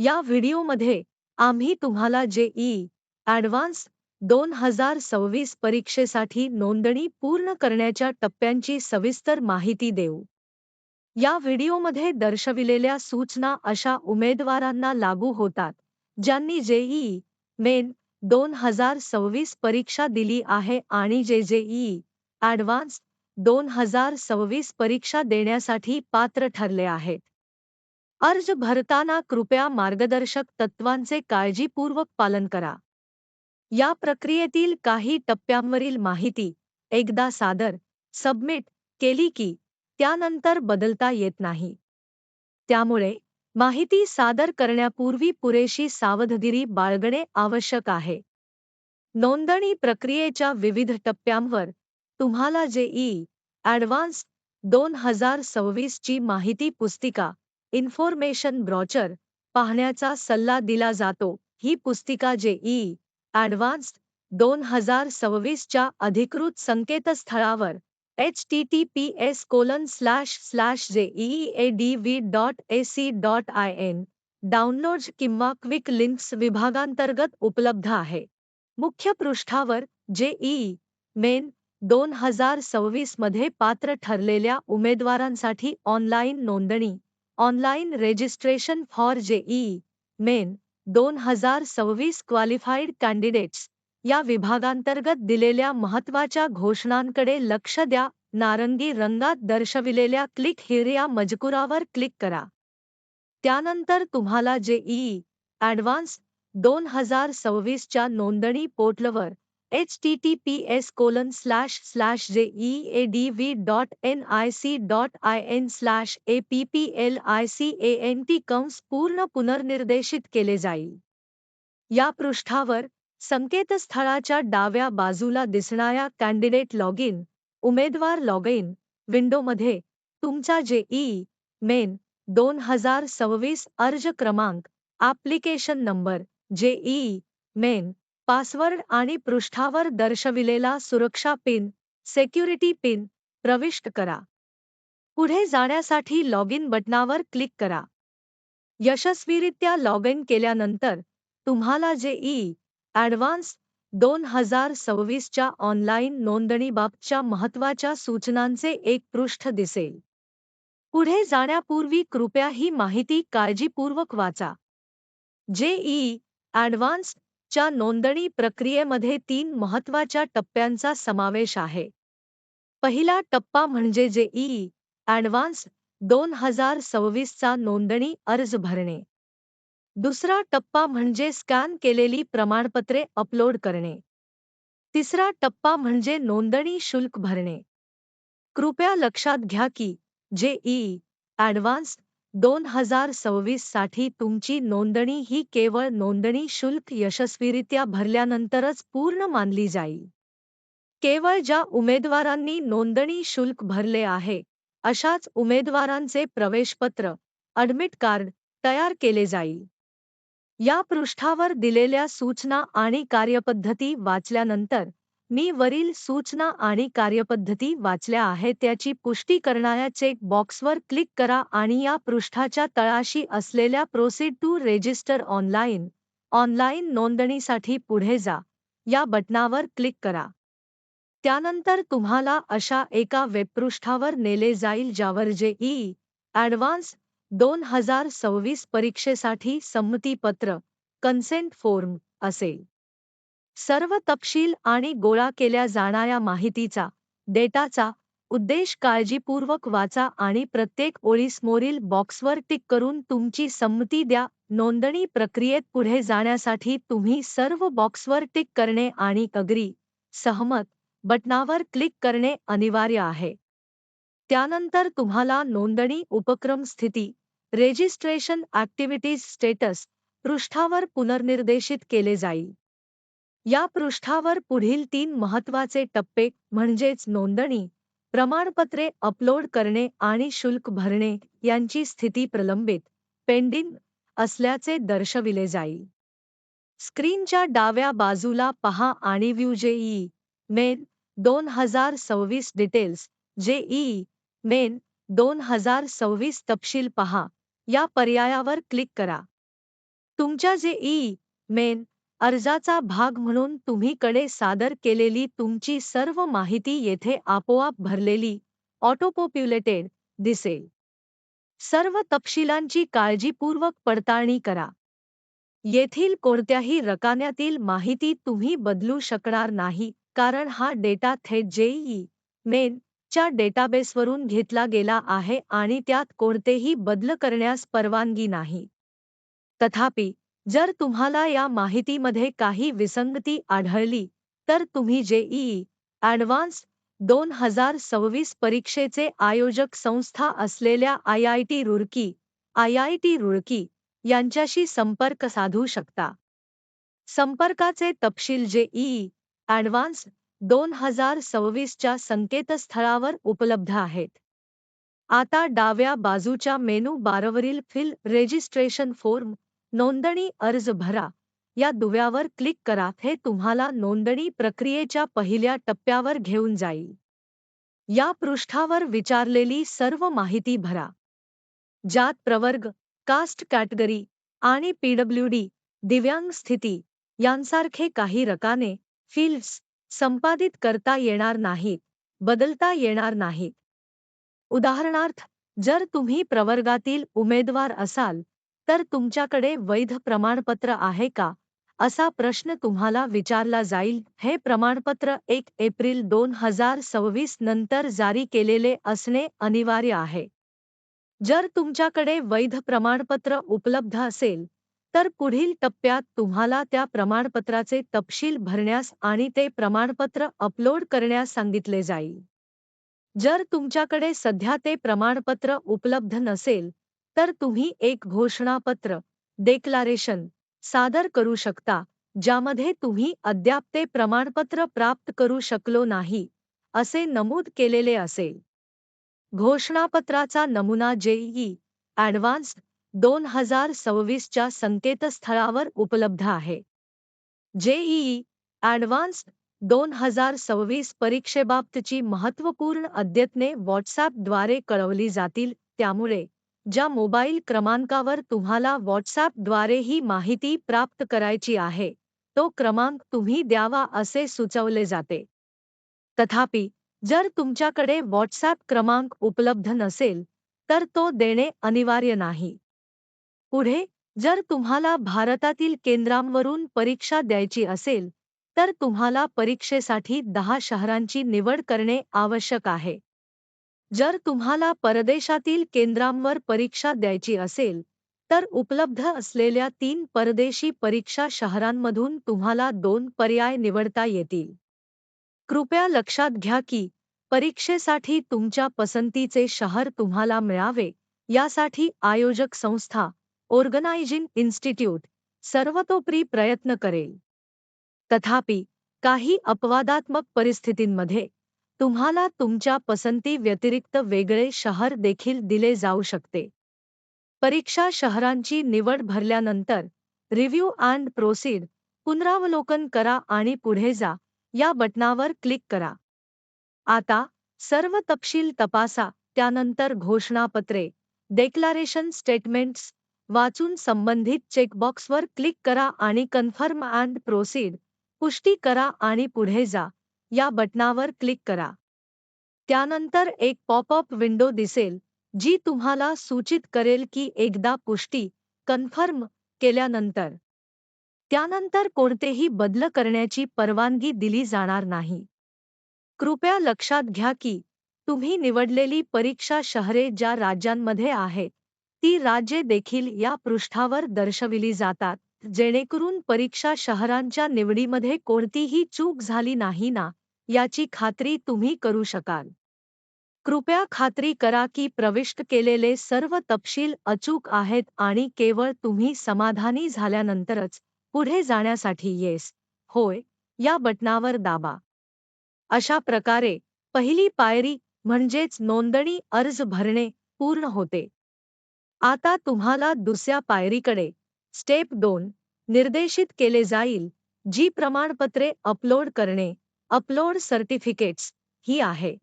या व्हिडिओमध्ये आम्ही तुम्हाला जेईई ॲडव्हान्स 2026 परीक्षेसाठी नोंदणी पूर्ण करण्याच्या टप्प्यांची सविस्तर माहिती देऊ. या व्हिडिओमध्ये दर्शविलेल्या सूचना अशा उमेदवारांना लागू होतात, ज्यांनी जेईई मेन 2026 परीक्षा दिली आहे आणि जे जेईई ॲडव्हान्स 2026 परीक्षा देण्यासाठी पात्र ठरले आहेत. अर्ज भरताना कृपया मार्गदर्शक तत्त्वांचे काळजीपूर्वक पालन करा. या प्रक्रियेतील काही टप्प्यांवरील माहिती एकदा सबमिट केली की त्यानंतर बदलता येत नाही. त्यामुळे माहिती सादर करण्यापूर्वी पुरेशी सावधगिरी बाळगणे आवश्यक आहे. नोंदणी प्रक्रियेच्या विविध टप्प्यांवर तुम्हाला जेईई ॲडव्हान्स 2026 ची माहिती पुस्तिका इन्फॉर्मेशन ब्रोचर पाहण्याचा सल्ला दिला जातो. ही पुस्तिका जेईई ॲडव्हान्स 2026 च्या अधिकृत संकेतस्थळावर https://jeeadv.ac.in डाउनलोड्स किंवा क्विक लिंक्स विभागांतर्गत उपलब्ध आहे. मुख्य पृष्ठावर जेईई मेन 2026 मध्ये पात्र ठरलेल्या उमेदवारांसाठी ऑनलाईन नोंदणी online registration for JEE main 2026 qualified candidates या विभागांतर्गत दिलेल्या महत्त्वाच्या घोषणांकडे लक्ष द्या. नारंगी रंगात दर्शविलेल्या क्लिक हिअर या मजकुरावर क्लिक करा. त्यानंतर तुम्हाला जेईई ॲडव्हान्स 2026 च्या नोंदणी पोर्टलवर https://jeeadv.nic.in/applicant पुनर्निर्देशित केले जाईल. या पृष्ठावर संकेतस्थळाच्या डाव्या बाजूला दिसणाऱ्या कॅन्डिडेट लॉगिन उमेदवार लॉगिन विंडोमध्ये तुमचा जेईई मेन 2026 अर्ज क्रमांक, application number, JEE main password आणि पृष्ठावर दर्शविलेला सुरक्षा पिन सिक्युरिटी पिन प्रविष्ट करा. पुढे जाण्यासाठी लॉगिन बटणावर क्लिक करा. यशस्वीरित्या लॉगिन केल्यानंतर तुम्हाला जेईई ॲडव्हान्स 2026 च्या ऑनलाईन नोंदणीबाबतच्या महत्त्वाच्या सूचनांचे एक पृष्ठ दिसेल. पुढे जाण्यापूर्वी कृपया ही माहिती काळजीपूर्वक वाचा. जेईई ॲडव्हान्स च्या नोंदणी प्रक्रियेमध्ये 3 महत्त्वाच्या टप्प्यांचा समावेश आहे. पहिला टप्पा म्हणजे जेईई ॲडव्हान्स 2026 चा नोंदणी अर्ज भरणे. दुसरा टप्पा म्हणजे स्कॅन केलेली प्रमाणपत्रे अपलोड करणे. तिसरा टप्पा म्हणजे नोंदणी शुल्क भरणे. कृपया लक्षात घ्या की जेईई ॲडव्हान्स 2026 साठी तुमची नोंदणी ही केवळ नोंदणी शुल्क यशस्वीरित्या भरल्यानंतरच पूर्ण मानली जाईल. केवळ ज्या उमेदवारांनी नोंदणी शुल्क भरले आहे, अशाच उमेदवारांचे प्रवेशपत्र ॲडमिट कार्ड तयार केले जाईल. या पृष्ठावर दिलेल्या सूचना आणि कार्यपद्धती वाचल्यानंतर मी वरील सूचना आणि कार्यपद्धती वाचल्या आहेत त्याची पुष्टी करणाऱ्या चेक बॉक्सवर क्लिक करा आणि या पृष्ठाच्या तळाशी असलेल्या प्रोसीड टू रेजिस्टर ऑनलाईन नोंदणीसाठी पुढे जा या बटणावर क्लिक करा. त्यानंतर तुम्हाला अशा एका वेबपृष्ठावर नेले जाईल ज्यावर जेईई ॲडव्हान्स 2026 परीक्षेसाठी संमतीपत्र कन्सेंट फॉर्म असेल. सर्व तपशील आणि गोळा केल्या जाणाऱ्या माहितीचा डेटाचा उद्देश काळजीपूर्वक वाचा आणि प्रत्येक ओळीसमोरील बॉक्सवर टिक करून तुमची संमती द्या. नोंदणी प्रक्रियेत पुढे जाण्यासाठी तुम्ही सर्व बॉक्सवर टिक करणे आणि अग्री सहमत बटणावर क्लिक करणे अनिवार्य आहे. त्यानंतर तुम्हाला नोंदणी उपक्रम स्थिती रेजिस्ट्रेशन ॲक्टिव्हिटीज स्टेटस पृष्ठावर पुनर्निर्देशित केले जाईल. या पृष्ठावर पुढील 3 महत्त्वाचे टप्पे म्हणजेच नोंदणी, प्रमाणपत्रे अपलोड करणे आणि शुल्क भरणे यांची स्थिती प्रलंबित पेंडिंग असल्याचे दर्शविले जाईल. स्क्रीनच्या डाव्या बाजूला पहा आणि view JEE main 2026 details JEE main 2026 तपशील पहा या पर्यायावर क्लिक करा. तुमच्या जेईई मेन अर्जाचा भाग म्हणून तुम्ही कडे सादर केलेली तुमची सर्व माहिती येथे आपोआप भरलेली ऑटोपॉप्युलेटेड दिसेल. सर्व तपशिलांची काळजीपूर्वक पडताळणी करा. येथील कोणत्याही रकान्यातील माहिती तुम्ही बदलू शकणार नाही, कारण हा डेटा थेट जेईई मेन च्या डेटाबेसवरून घेतला गेला आहे आणि त्यात कोणतेही बदल करण्यास परवानगी नाही. तथापि, जर तुम्हाला या माहितीमध्ये काही विसंगती आढळली, तर तुम्ही जेईई ॲडव्हान्स्ड 2026 परीक्षेचे आयोजक संस्था असलेल्या आयआयटी रुड़की यांच्याशी संपर्क साधू शकता. संपर्काचे तपशील जेईई ॲडव्हान्स्ड 2026 च्या संकेतस्थळावर उपलब्ध आहेत. आता डाव्या बाजूच्या मेनू बारवरील फिल रेजिस्ट्रेशन फॉर्म नोंदणी अर्ज भरा या दुव्यावर क्लिक करा. हे तुम्हाला नोंदणी प्रक्रियेच्या पहिल्या टप्प्यावर घेऊन जाईल. या पृष्ठावर विचारलेली सर्व माहिती भरा, ज्यात प्रवर्ग, कास्ट कॅटेगरी आणि पीडब्ल्यूडी, दिव्यांग स्थिती यांसारखे काही रकाने फील्ड्स संपादित करता येणार नाहीत, बदलता येणार नाहीत. उदाहरणार्थ, जर तुम्ही प्रवर्गातील उमेदवार असाल, तर तुमच्याकडे वैध प्रमाणपत्र आहे का, असा प्रश्न तुम्हाला विचारला जाईल. हे प्रमाणपत्र 1 एप्रिल 2026 नंतर जारी केलेले असणे अनिवार्य आहे. जर तुमच्याकडे वैध प्रमाणपत्र उपलब्ध असेल, तर पुढील टप्प्यात तुम्हाला त्या प्रमाणपत्राचे तपशील भरण्यास आणि ते प्रमाणपत्र अपलोड करण्यास सांगितले जाईल. जर तुमच्याकडे सध्या ते प्रमाणपत्र उपलब्ध नसेल, तर तुम्ही एक घोषणापत्र डेक्लारेशन सादर करू शकता, ज्यामध्ये तुम्ही अद्याप ते प्रमाणपत्र प्राप्त करू शकलो नाही, असे नमूद केलेले असेल. घोषणापत्राचा नमुना जेईई ॲडव्हान्स्ड 2026 च्या संकेतस्थळावर उपलब्ध आहे. जेईई ॲडव्हान्स्ड 2026 परीक्षेबाबतची महत्त्वपूर्ण अद्यतने व्हॉट्सॲपद्वारे कळवली जातील. त्यामुळे ज्या मोबाईल क्रमांकावर तुम्हाला व्हॉट्सॲपद्वारे ही माहिती प्राप्त करायची आहे, तो क्रमांक तुम्ही द्यावा असे सुचवले जाते. तथापि, जर तुमच्याकडे व्हॉट्सॲप क्रमांक उपलब्ध नसेल, तर तो देणे अनिवार्य नाही. पुढे, जर तुम्हाला भारतातील केंद्रांवरून परीक्षा द्यायची असेल, तर तुम्हाला परीक्षेसाठी 10 शहरांची निवड करणे आवश्यक आहे. जर तुम्हाला परदेशातील केंद्रांवर परीक्षा द्यायची असेल, तर उपलब्ध असलेल्या 3 परदेशी परीक्षा शहरांमधून तुम्हाला 2 पर्याय निवडता येतील. कृपया लक्षात घ्या की परीक्षेसाठी तुमच्या पसंतीचे शहर तुम्हाला मिळावे यासाठी आयोजक संस्था ऑर्गनायझिंग इन्स्टिट्यूट सर्वतोपरी प्रयत्न करेल. तथापि, काही अपवादात्मक परिस्थितींमध्ये तुम्हाला तुमच्या पसंती व्यतिरिक्त वेगळे शहर देखील दिले जाऊ शकते. परीक्षा शहरांची निवड भरल्यानंतर रिव्ह्यू अँड प्रोसीड पुनरावलोकन करा आणि पुढे जा या बटणावर क्लिक करा. आता सर्व तपशील तपासा, त्यानंतर घोषणापत्रे डेक्लारेशन स्टेटमेंट्स वाचून संबंधित चेकबॉक्सवर क्लिक करा आणि कन्फर्म अँड प्रोसीड पुष्टी करा आणि पुढे जा या बटणावर क्लिक करा. त्यानंतर एक पॉपअप विंडो दिसेल, जी तुम्हाला सूचित करेल की एकदा पुष्टी कन्फर्म केल्यानंतर त्यानंतर कोणतेही बदल करण्याची परवानगी दिली जाणार नाही. कृपया लक्षात घ्या की तुम्ही निवडलेली परीक्षा शहरे ज्या राज्यांमध्ये आहेत, ती राज्ये देखील या पृष्ठावर दर्शविली जातात, जेणेकरून परीक्षा शहरांच्या निवडीमध्ये कोणतीही चूक झाली नाही ना याची खात्री तुम्ही करू शकाल. कृपया खात्री करा की प्रविष्ट केलेले सर्व तपशील अचूक आहेत आणि केवळ तुम्ही समाधानी झाल्यानंतरच पुढे जाण्यासाठी येस, होय या बटणावर दाबा. अशा प्रकारे पहिली पायरी म्हणजेच नोंदणी अर्ज भरणे पूर्ण होते. आता तुम्हाला दुसऱ्या पायरीकडे स्टेप 2 निर्देशित केले जाईल, जी प्रमाणपत्रे अपलोड करणे अपलोड सर्टिफिकेट्स ही आहे.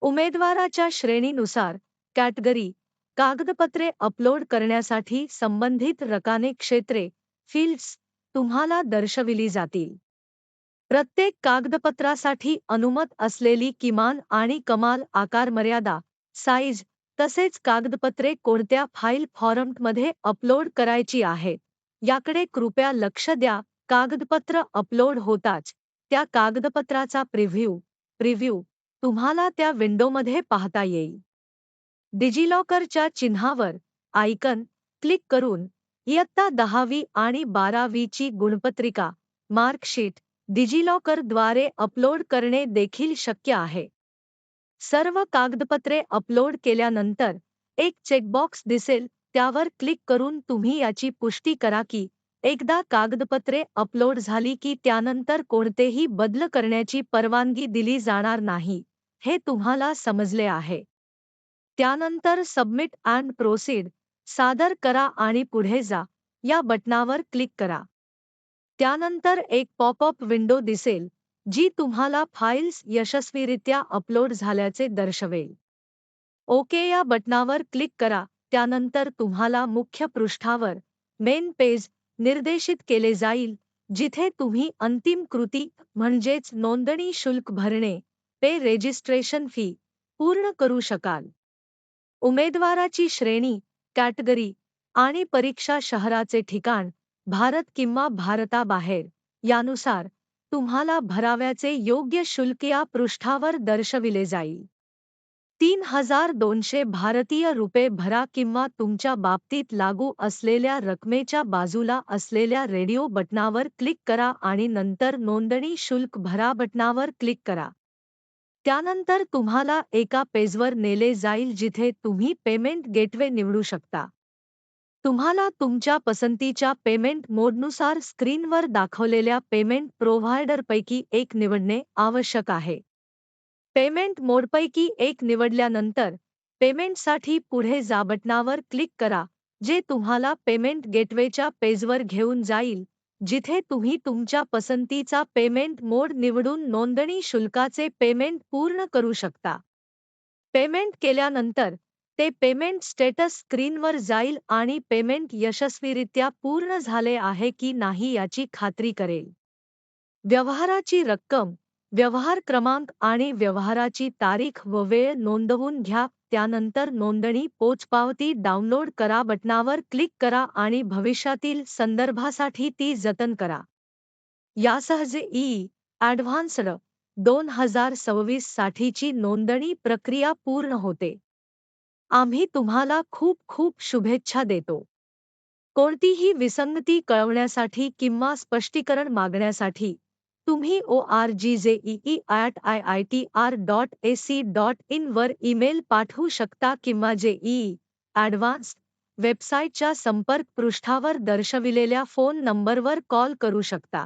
उमेदवाराच्या श्रेणीनुसार कॅटेगरी कागदपत्रे अपलोड करण्यासाठी संबंधित रकाने क्षेत्रे फील्ड्स तुम्हाला दर्शविली जातील. प्रत्येक कागदपत्रासाठी अनुमत असलेली किमान आणि कमाल आकार मर्यादा साईज तसेच कागदपत्रे कोणत्या फाईल फॉर्मॅटमध्ये अपलोड करायची आहेत याकडे कृपया लक्ष द्या. कागदपत्र अपलोड होताच त्या कागदपत्राचा प्रिव्ह्यू तुम्हाला त्या विंडोमध्ये पाहता येईल. डिजिलॉकरच्या चिन्हावर आयकन क्लिक करून इयत्ता 10वी आणि 12वीची गुणपत्रिका मार्कशीट डिजिलॉकरद्वारे अपलोड करणे देखील शक्य आहे. सर्व कागदपत्रे अपलोड केल्यानंतर एक चेकबॉक्स दिसेल, त्यावर क्लिक करून तुम्ही याची पुष्टी करा की एकदा कागदपत्रे अपलोड झाली की त्यानंतर कोणतेही बदल करण्याची परवानगी दिली जाणार नाही, हे तुम्हाला समजले आहे. त्यानंतर सबमिट अँड प्रोसीड सादर करा आणि पुढे जा या बटणावर क्लिक करा. त्यानंतर एक पॉपअप विंडो दिसेल, जी तुम्हाला फाईल्स यशस्वीरित्या अपलोड झाल्याचे दर्शवेल. ओके या बटणावर क्लिक करा. त्यानंतर तुम्हाला मुख्य पृष्ठावर मेन पेज निर्देशित केले जाईल, जिथे तुम्ही अंतिम कृती म्हणजेच नोंदणी शुल्क भरणे रेजिस्ट्रेशन फी पूर्ण करू शकाल. उमेदवाराची श्रेणी, कॅटेगरी आणि परीक्षा शहराचे ठिकाण भारत किंवा भारताबाहेर यानुसार तुम्हाला भराव्याचे योग्य शुल्क या पृष्ठावर दर्शविले जाईल. 3,200 भारतीय रुपये भरा किंवा तुमच्या बाबतीत लागू असलेल्या रकमेच्या बाजूला असलेल्या रेडिओ बटणावर क्लिक करा आणि नंतर नोंदणी शुल्क भरा बटणावर क्लिक करा. त्यानंतर तुम्हाला एका पेजवर नेले जाईल जिथे तुम्ही पेमेंट गेटवे निवडू शकता. तुम्हाला तुमच्या पसंतीच्या पेमेंट मोडनुसार स्क्रीनवर दाखवलेल्या पेमेंट प्रोव्हायडरपैकी एक निवडणे आवश्यक आहे. पेमेंट मोडपैकी एक निवडल्यानंतर पेमेंटसाठी पुढे जा बटणावर क्लिक करा, जे तुम्हाला पेमेंट गेटवेच्या पेजवर घेऊन जाईल, जिथे तुम्ही तुमच्या पसंतीचा पेमेंट मोड निवडून नोंदणी शुल्काचे पेमेंट पूर्ण करू शकता. पेमेंट केल्यानंतर ते पेमेंट स्टेटस स्क्रीनवर जाईल आणि पेमेंट यशस्वीरित्या पूर्ण झाले आहे की नाही याची खात्री करेल. व्यवहाराची रक्कम, व्यवहार क्रमांक आणि व्यवहाराची तारीख व वेळ नोंदवून घ्या. त्यानंतर नोंदणी पोचपावती डाउनलोड करा बटणावर क्लिक करा आणि भविष्यातील संदर्भासाठी ती जतन करा. यासह जेईई ॲडव्हान्स्ड 2026 साठीची नोंदणी प्रक्रिया पूर्ण होते. आम्ही तुम्हाला खूप खूप शुभेच्छा देतो. कोणतीही विसंगती कळवण्यासाठी किंवा स्पष्टीकरण मागण्यासाठी तुम्ही orgzeei@iitr.ac.in वर ईमेल पाठवू शकता किंवा जेईई ॲडव्हान्स्ड वेबसाईटच्या संपर्क पृष्ठावर दर्शविलेल्या फोन नंबरवर कॉल करू शकता.